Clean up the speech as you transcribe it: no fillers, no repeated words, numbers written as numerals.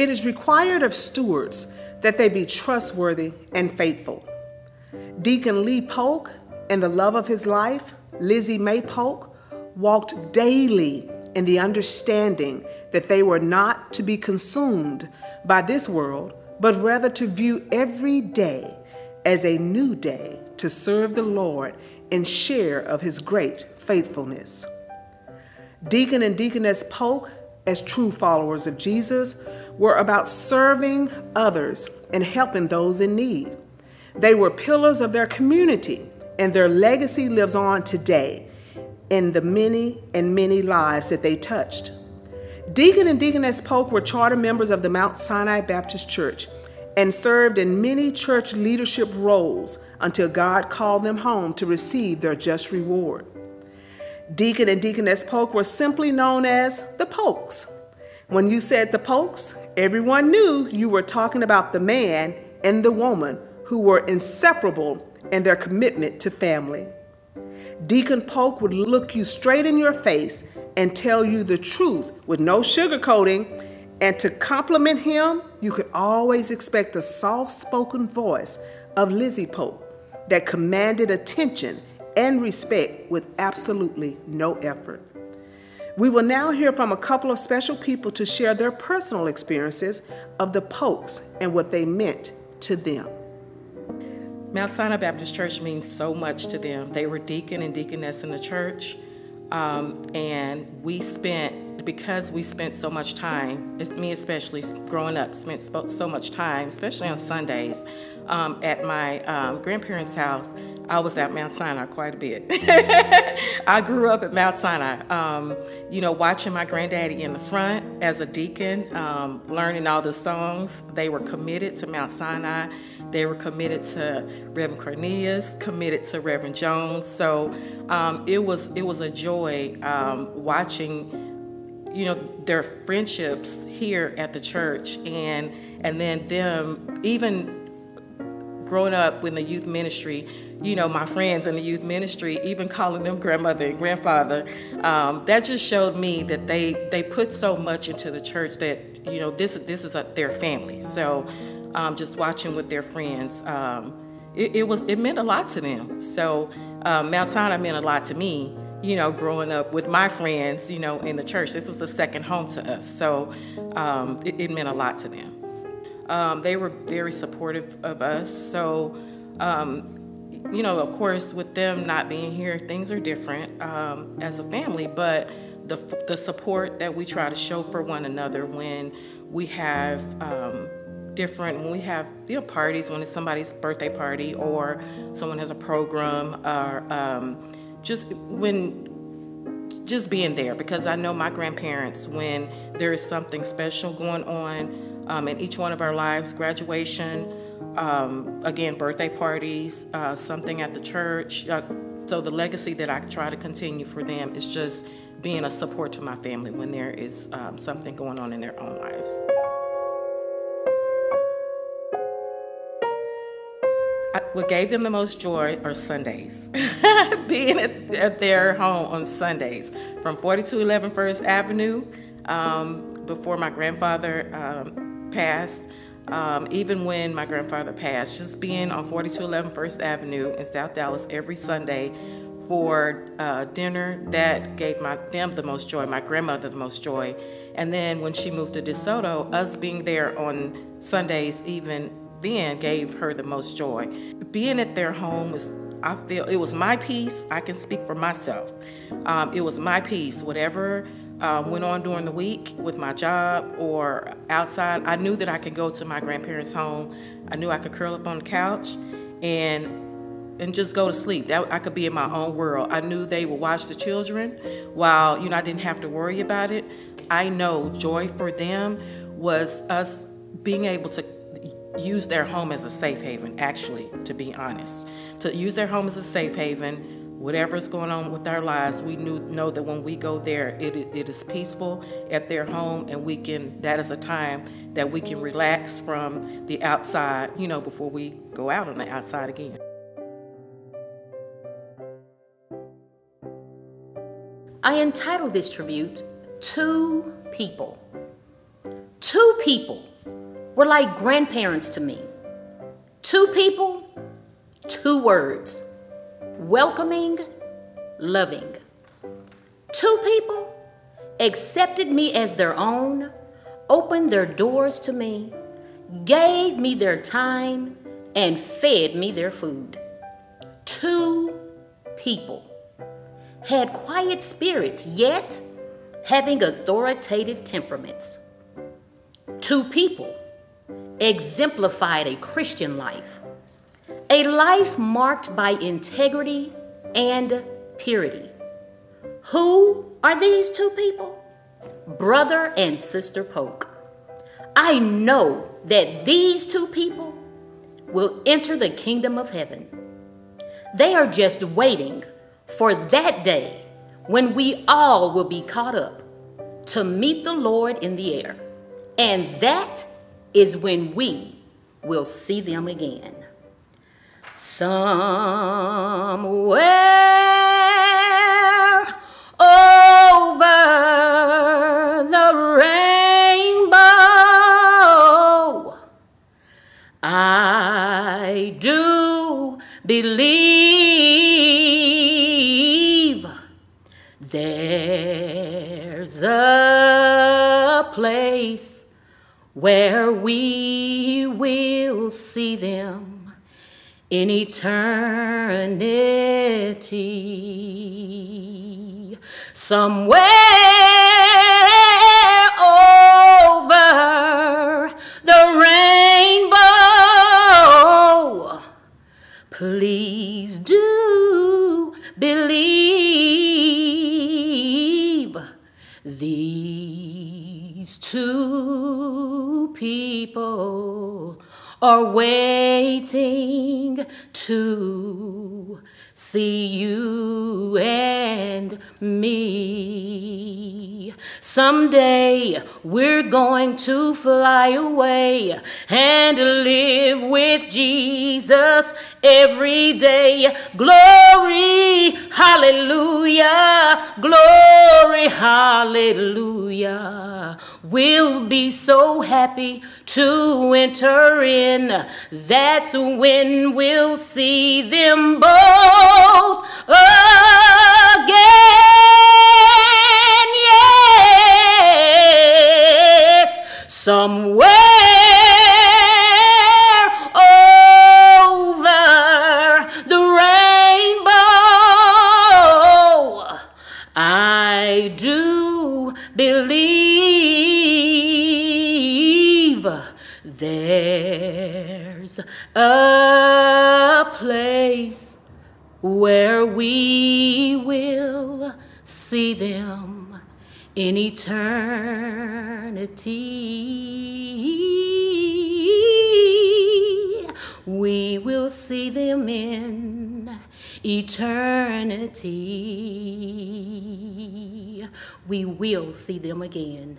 It is required of stewards that they be trustworthy and faithful. Deacon Lee Polk and the love of his life, Lizzie May Polk, walked daily in the understanding that they were not to be consumed by this world, but rather to view every day as a new day to serve the Lord and share of his great faithfulness. Deacon and Deaconess Polk, as true followers of Jesus, were about serving others and helping those in need. They were pillars of their community, and their legacy lives on today in the many and many lives that they touched. Deacon and Deaconess Polk were charter members of the Mount Sinai Baptist Church and served in many church leadership roles until God called them home to receive their just reward. Deacon and Deaconess Polk were simply known as the Polks. When you said the Polks, everyone knew you were talking about the man and the woman who were inseparable in their commitment to family. Deacon Polk would look you straight in your face and tell you the truth with no sugarcoating, and to compliment him, you could always expect the soft-spoken voice of Lizzie Polk that commanded attention and respect with absolutely no effort. We will now hear from a couple of special people to share their personal experiences of the Polks and what they meant to them. Mount Sinai Baptist Church means so much to them. They were deacon and deaconess in the church, and because we spent so much time, me especially growing up, spent so much time, especially on Sundays, at my grandparents' house. I was at Mount Sinai quite a bit. I grew up at Mount Sinai, watching my granddaddy in the front as a deacon, learning all the songs. They were committed to Mount Sinai. They were committed to Reverend Cornelius, committed to Reverend Jones. So it was a joy watching their friendships here at the church, and then them even growing up in the youth ministry, my friends in the youth ministry, even calling them grandmother and grandfather, that just showed me that they put so much into the church that, this is their family. So just watching with their friends, it meant a lot to them. So Mount Sinai meant a lot to me, growing up with my friends, in the church. This was a second home to us. So it meant a lot to them. They were very supportive of us. So, of course, with them not being here, things are different as a family, but the support that we try to show for one another when we have parties, when it's somebody's birthday party or someone has a program, or just being there, because I know my grandparents, when there is something special going on in each one of our lives, graduation, again, birthday parties, something at the church. So the legacy that I try to continue for them is just being a support to my family when there is something going on in their own lives. What gave them the most joy are Sundays. Being at their home on Sundays, from 4211 First Avenue, before my grandfather passed, even when my grandfather passed, just being on 4211 First Avenue in South Dallas every Sunday for dinner, that gave them the most joy, my grandmother the most joy. And then when she moved to DeSoto, us being there on Sundays even then gave her the most joy. Being at their home I feel it was my peace. I can speak for myself. It was my peace. Whatever went on during the week with my job or outside, I knew that I could go to my grandparents' home. I knew I could curl up on the couch and just go to sleep. That I could be in my own world. I knew they would watch the children while I didn't have to worry about it. I know joy for them was us being able to use their home as a safe haven, actually, to be honest. To use their home as a safe haven, whatever's going on with our lives, we know that when we go there, it is peaceful at their home, and that is a time that we can relax from the outside, before we go out on the outside again. I entitled this tribute, Two People. Two people were like grandparents to me. Two people, two words: welcoming, loving. Two people accepted me as their own, opened their doors to me, gave me their time, and fed me their food. Two people had quiet spirits, yet having authoritative temperaments. Two people exemplified a Christian life, a life marked by integrity and purity. Who are these two people? Brother and Sister Polk. I know that these two people will enter the kingdom of heaven. They are just waiting for that day when we all will be caught up to meet the Lord in the air. And that is when we will see them again. Somewhere over the rainbow, I do believe there's a place where we will see them in eternity. Somewhere over the rainbow, please do believe these two people are waiting to see you and me. Someday we're going to fly away and live with Jesus every day. Glory, hallelujah, glory, hallelujah. We'll be so happy to enter in. That's when we'll see them both again. Yes, somewhere over the rainbow, I do believe there's a place where we will see them in eternity. We will see them in eternity. We will see them again.